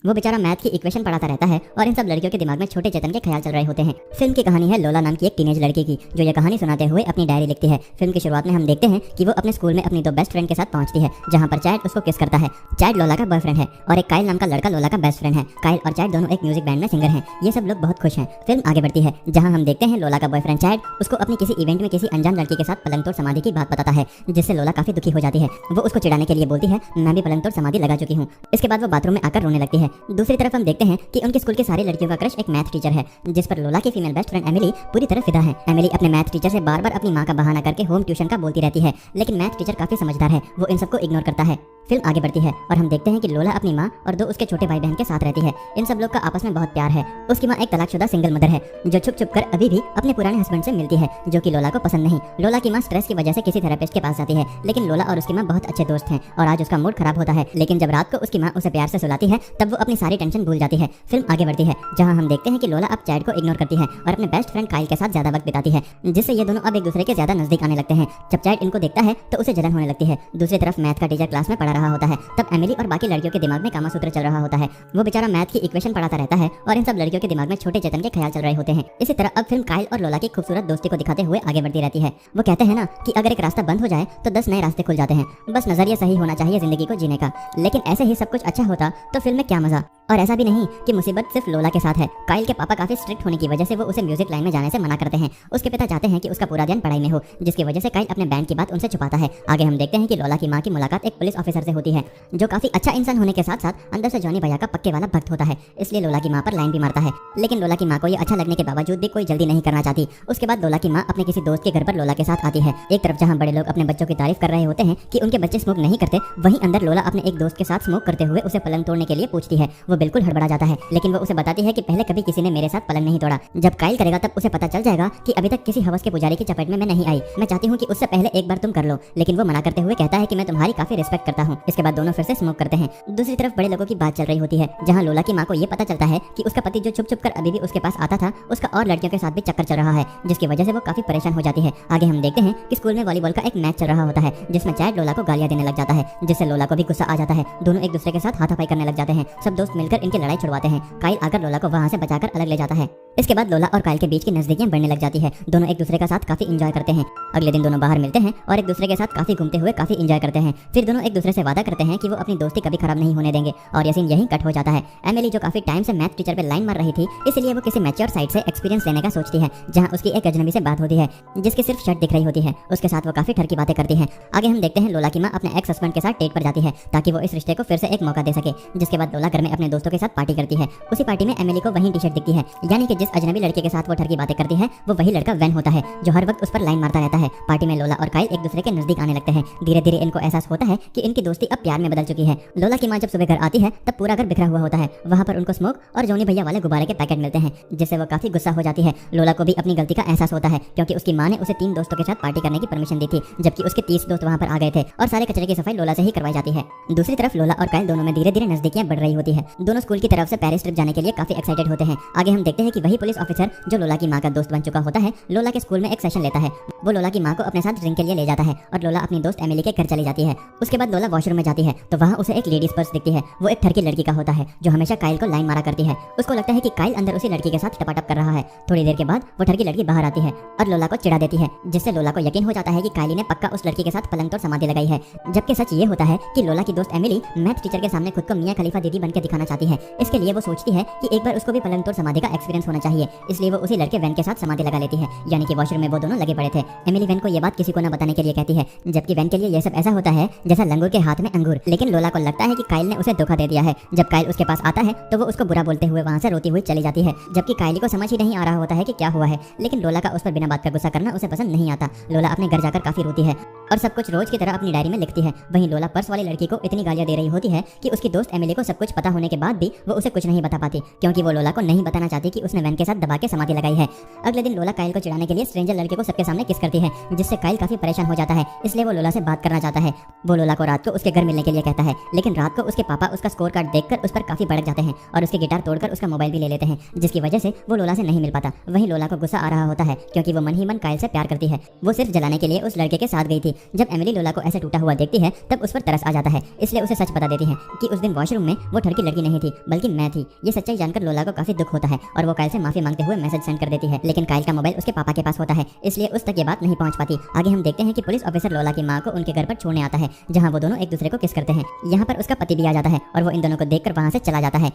वो बेचारा मैथ की इक्वेशन पढ़ाता रहता है और इन सब लड़कियों के दिमाग में छोटे चेतन के ख्याल चल रहे होते हैं। फिल्म की कहानी है लोला नाम की एक टीनेज लड़की की, जो ये कहानी सुनाते हुए अपनी डायरी लिखती है। फिल्म की शुरुआत में हम देखते हैं कि वो अपने स्कूल में अपनी दो बेस्ट फ्रेंड के साथ पहुंचती है, जहां पर चैड उसको किस करता है। चैड लोला का बॉयफ्रेंड है और एक काइल नाम का लड़का लोला का बेस्ट फ्रेंड है। काइल और चैड दोनों एक म्यूजिक बैंड में सिंगर हैं। ये सब लोग बहुत खुश हैं। फिल्म आगे बढ़ती है, जहां हम देखते हैं लोला का बॉयफ्रेंड चैड उसको अपनी किसी इवेंट में किसी अनजान लड़की के साथ पलंग तोड़ समाधि की बात बताता है, जिससे लोला काफी दुखी हो जाती है। वो उसको चिढ़ाने के लिए बोलती है, मैं भी पलंग तोड़ समाधि लगा चुकी हूँ। इसके बाद वो बाथरूम में आकर रोने लगती है। दूसरी तरफ हम देखते हैं कि उनके स्कूल की सारी लड़कियों का क्रश एक मैथ टीचर है, जिस पर लोला की फीमेल बेस्ट फ्रेंड एमिली पूरी तरह फिदा है। एमिली अपने मैथ टीचर से बार बार अपनी माँ का बहाना करके होम ट्यूशन का बोलती रहती है, लेकिन मैथ टीचर काफी समझदार है, वो इन सबको इग्नोर करता है। फिल्म आगे बढ़ती है और हम देखते हैं कि लोला अपनी माँ और दो उसके छोटे भाई बहन के साथ रहती है। इन सब लोग का आपस में बहुत प्यार है। उसकी माँ एक तलाकशुदा सिंगल मदर है, जो छुप छुप कर अभी भी अपने पुराने हस्बैंड से मिलती है, जो कि लोला को पसंद नहीं। लोला की माँ स्ट्रेस की वजह से किसी थेरेपिस्ट के पास जाती है, लेकिन लोला और उसकी माँ बहुत अच्छे दोस्त हैं और आज उसका मूड खराब होता है। लेकिन जब रात को उसकी माँ उसे प्यार से सुलाती है, तब वो अपनी सारी टेंशन भूल जाती है। फिल्म आगे बढ़ती है, जहाँ हम देखते हैं कि लोला अब चैड को इग्नोर करती है और अपने बेस्ट फ्रेंड काइल के साथ ज्यादा वक्त बिताती है, जिससे ये दोनों अब एक दूसरे के ज्यादा नजदीक आने लगते हैं। जब चैड इनको देखता है तो उसे जलन होने लगती है। दूसरी तरफ मैथ का टीचर क्लास में पढ़ा रहा होता है, तब एमिली और बाकी लड़कियों के दिमाग में कामासूत्र चल रहा होता है। वो बेचारा मैथ की इक्वेशन पढ़ाता रहता है और इन सब लड़कियों के दिमाग में छोटे चेतन के ख्याल चल रहे होते हैं। इसी तरह अब फिल्म काइल और लोला की खूबसूरत दोस्ती को दिखाते हुए आगे बढ़ती रहती है। वो कहते हैं ना कि अगर एक रास्ता बंद हो जाए तो 10 नए रास्ते खुल जाते हैं, बस नजरिया सही होना चाहिए जिंदगी को जीने का। लेकिन ऐसे ही सब कुछ अच्छा होता तो फिल्म में क्या मजा। और ऐसा भी नहीं कि मुसीबत सिर्फ लोला के साथ है। काइल के पापा काफी स्ट्रिक्ट होने की वजह से वो उसे म्यूजिक लाइन में जाने से मना करते हैं। उसके पिता चाहते हैं कि उसका पूरा ध्यान पढ़ाई में हो, जिसकी वजह से काइल अपने बैंड की बात उनसे छुपाता है। आगे हम देखते हैं कि लोला की माँ की मुलाकात एक पुलिस ऑफिसर से होती है, जो काफी अच्छा इंसान होने के साथ साथ अंदर से जॉनी भैया का पक्के वाला भक्त होता है, इसलिए लोला की माँ पर लाइन भी मारता है। लेकिन लोला की माँ को ये अच्छा लगने के बावजूद भी कोई जल्दी नहीं करना चाहती। उसके बाद लोला की माँ अपने किसी दोस्त के घर पर लोला के साथ आती है। एक तरफ जहाँ बड़े लोग अपने बच्चों की तारीफ कर रहे होते हैं कि उनके बच्चे स्मोक नहीं करते, वहीं अंदर लोला अपने एक दोस्त के साथ स्मोक करते हुए उसे पलंग तोड़ने के लिए पूछती है। वो बिल्कुल हड़बड़ा जाता है, लेकिन वो उसे बताती है कि पहले कभी किसी ने मेरे साथ पलंग नहीं तोड़ा। जब काइल करेगा तब उसे पता चल जाएगा कि अभी तक किसी हवस के पुजारी की चपेट में मैं नहीं आई। मैं चाहती हूँ कि उससे पहले एक बार तुम कर लो। लेकिन वो मना करते हुए कहता है कि मैं तुम्हारी काफी रिस्पेक्ट करता हूँ। इसके बाद दोनों फिर से स्मोक करते हैं। दूसरी तरफ बड़े लोगों की बात चल रही होती है, जहाँ लोला की माँ को ये पता चलता है कि उसका पति जो छुप छुप कर अभी भी उसके पास आता था, उसका और लड़कियों के साथ भी चक्कर चल रहा है, जिसकी वजह से वो काफी परेशान हो जाती है। आगे हम देखते हैं कि स्कूल में वॉलीबॉल का एक मैच चल रहा होता है, जिसमें चैड लोला को गालियां देने लग जाता है, जिससे लोला को भी गुस्सा आ जाता है। दोनों एक दूसरे के साथ हाथापाई करने लग जाते हैं। सब दोस्त मिलकर इनकी लड़ाई छुड़वाते हैं। काइल आकर लोला को वहाँ से बचाकर अलग ले जाता है। इसके बाद लोला और काइल के बीच की नजदीकियां बढ़ने लग जाती है। दोनों एक दूसरे का साथ काफी एंजॉय करते हैं। अगले दिन दोनों बाहर मिलते हैं और एक दूसरे के साथ काफी घूमते हुए काफी एंजॉय करते हैं। फिर दोनों एक दूसरे से वादा करते हैं कि वो अपनी दोस्ती कभी खराब नहीं होने देंगे, और ये सीन यहीं कट हो जाता है। एमिली जो काफी टाइम से मैथ टीचर पे लाइन मार रही थी, इसलिए वो किसी मैच्योर साइड से एक्सपीरियंस लेने का सोचती है, जहाँ उसकी एक अजनबी से बात होती है, जिसकी सिर्फ शर्ट दिख रही होती है। उसके साथ वो काफी ठर की बातें करती है। आगे हम देखते हैं लोला की माँ अपने एक्स हस्बैंड के साथ डेट पर जाती है, ताकि वो इस रिश्ते को फिर से एक मौका दे सके। जिसके बाद लोला घर में अपने दोस्तों के साथ पार्टी करती है। उसी पार्टी में एमिली को वही टी शर्ट दिखती है, यानी कि जिस अजनबी लड़के के साथ वो ठर की बातें करती है, वो वही लड़का वैन होता है, जो हर वक्त उस पर लाइन मारता रहता है। पार्टी में लोला और काइल एक दूसरे के नजदीक आने लगते हैं। धीरे धीरे इनको एहसास होता है कि इनकी दोस्ती अब प्यार में बदल चुकी है। लोला की माँ जब सुबह घर आती है, तब पूरा घर बिखरा हुआ होता है। वहाँ पर उनको स्मोक और जॉनी भैया वाले गुब्बारे के पैकेट मिलते हैं, जिससे वो काफी गुस्सा हो जाती है। लोला को भी अपनी गलती का एहसास होता है, क्योंकि उसकी माँ ने उसे 3 दोस्तों के साथ पार्टी करने की परमिशन दी थी, जबकि उसके 30 दोस्त वहाँ पर आ गए थे, और सारे कचरे की सफाई लोला से ही करवाई जाती है। दूसरी तरफ लोला और काइल दोनों में धीरे धीरे नजदीकियां बढ़ रही होती है। दोनों स्कूल की तरफ से पेरिस ट्रिप जाने के लिए काफी एक्साइटेड होते हैं। आगे हम देखते हैं कि वही पुलिस ऑफिसर जो लोला की माँ का दोस्त बन चुका होता है, लोला के स्कूल में एक सेशन लेता है। वो लोला की माँ को अपने साथ ड्रिंक के लिए ले जाता है और लोला अपनी दोस्त एमिली के घर चली जाती है। उसके बाद लोला वॉशरूम में जाती है तो वहाँ उसे एक लेडीज पर्स दिखती है। वो एक ठरकी लड़की का होता है, जो हमेशा काइल को लाइन मारा करती है। उसको लगता है कि काइल अंदर उसी लड़की के साथ टपाटप कर रहा है। थोड़ी देर के बाद वो ठरकी लड़की बाहर आती है और लोला को चिढ़ा देती है, जिससे लोला को यकीन हो जाता है कि काइली ने पक्का उस लड़की के साथ पलंग तोड़ समाधि लगाई है। जबकि सच ये होता है कि लोला की दोस्त एमिली मैथ टीचर के सामने खुद को मियां खलीफा दीदी बनकर दिखाना चाहती है। इसके लिए वो सोचती है कि एक बार उसको भी पलंग तोड़ समाधि का एक्सपीरियंस होना चाहिए, इसलिए वो उसी लड़के वैन के साथ समाधि लगा लेती है, यानी कि वॉशरूम में वो दोनों लगे पड़े थे। एमिली वैन को ये बात किसी को न बताने के लिए कहती है, जबकि वैन के लिए ये सब ऐसा होता है जैसा लंगूर के हाथ में अंगूर। लेकिन लोला को लगता है कि काइल ने उसे धोखा दे दिया है। जब काइल उसके पास आता है तो वो उसको बुरा बोलते हुए वहाँ से रोती हुई चली जाती है, जबकि काइली को समझ ही नहीं आ रहा होता है कि क्या हुआ है। लेकिन लोला का उस पर बिना बात का गुस्सा करना उसे पसंद नहीं आता। लोला अपने घर जाकर काफी रोती है और सब कुछ रोज की तरह अपनी डायरी में लिखती है। वहीं लोला पर्स वाली लड़की को इतनी गालियां दे रही होती है कि उसकी दोस्त एमिली को सब कुछ पता होने के बाद भी वो उसे कुछ नहीं बता पाती, क्योंकि वो लोला को नहीं बताना चाहती कि उसने वैन के साथ दबा के समाधि लगाई है। अगले दिन लोला काइल को चिढ़ाने के लिए स्ट्रेंजर लड़के को सबके सामने किस करती है, जिससे काइल काफी परेशान हो जाता है। इसलिए वो लोला से बात करना चाहता है। वो लोला को रात को उसके घर मिलने के लिए कहता है, लेकिन रात को उसके पापा उसका स्कोर कार्ड देखकर उस पर काफी भड़क जाते हैं और उसकी गिटार तोड़कर उसका मोबाइल भी ले लेते हैं, जिसकी वजह से वो लोला से नहीं मिल पाता। वहीं लोला को गुस्सा आ रहा होता है, क्योंकि वो मन ही मन काइल से प्यार करती है। वो सिर्फ जलाने के लिए उस लड़के के साथ गई थी, जब एमिली लोला को ऐसे टूटा हुआ देखती है तब उस पर तरस आ जाता है, इसलिए उसे सच बता देती है कि उस दिन वॉशरूम में वो ठरकी लड़की नहीं थी बल्कि मैं थी। ये सच्चाई जानकर लोला को काफी दुख होता है और वो काइल से माफी मांगते हुए मैसेज सेंड कर देती है, लेकिन काइल का मोबाइल उसके पापा के पास होता है, इसलिए उस तक ये बात नहीं पहुंच पाती। आगे हम देखते हैं कि पुलिस ऑफिसर लोला की मां को उनके घर पर छोड़ने आता है, जहां वो दोनों एक दूसरे को किस करते हैं। यहाँ पर उसका पति भी आ जाता है और वो इन दोनों को देखकर वहां से चला जाता है।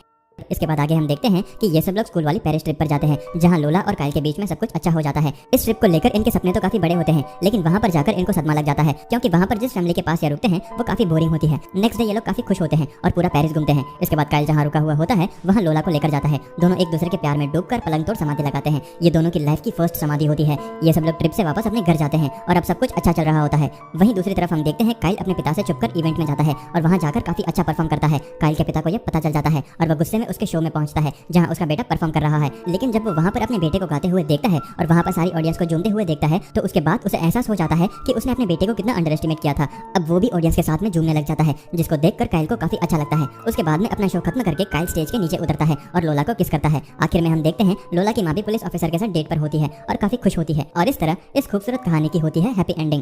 इसके बाद आगे हम देखते हैं कि ये सब लोग स्कूल वाली पेरिस ट्रिप पर जाते हैं, जहां लोला और काइल के बीच में सब कुछ अच्छा हो जाता है। इस ट्रिप को लेकर इनके सपने तो काफी बड़े होते हैं, लेकिन वहां पर जाकर इनको सदमा लग जाता है, क्योंकि वहां पर जिस फैमिली के पास ये रुकते हैं वो काफी बोरिंग होती है। नेक्स्ट डे ये लोग काफी खुश होते हैं और पूरा पेरिस घूमते हैं। इसके बाद काइल जहाँ रुका हुआ होता है वहाँ लोला को लेकर जाता है। दोनों एक दूसरे के प्यार में डूबकर पलंग तोड़ समाधि लगाते हैं। ये दोनों की लाइफ की फर्स्ट समाधि होती है। ये सब लोग ट्रिप से वापस अपने घर जाते हैं और अब सब कुछ अच्छा चल रहा होता है। वहीं दूसरी तरफ हम देखते हैं काइल अपने पिता से छुपकर इवेंट में जाता है और वहाँ जाकर काफी अच्छा परफॉर्म करता है। काइल के पिता को यह पता चल जाता है और वह गुस्से में उसके शो में पहुंचता है जहां उसका बेटा परफॉर्म कर रहा है। लेकिन जब वो वहां पर अपने बेटे को गाते हुए देखता है और वहां पर सारी ऑडियंस को झूमते हुए देखता है तो उसके बाद उसे एहसास हो जाता है कि उसने अपने बेटे को कितना अंडर एस्टिमेट किया था। अब वो भी ऑडियंस के साथ में झूमने लग जाता है, जिसको देखकर काइल को काफी अच्छा लगता है। उसके बाद में अपना शो खत्म करके काइल स्टेज के नीचे उतरता है और लोला को किस करता है। आखिर में हम देखते हैं लोला की मां भी पुलिस ऑफिसर के साथ डेट पर होती है और काफी खुश होती है। और इस तरह इस खूबसूरत कहानी की होती है हैप्पी एंडिंग।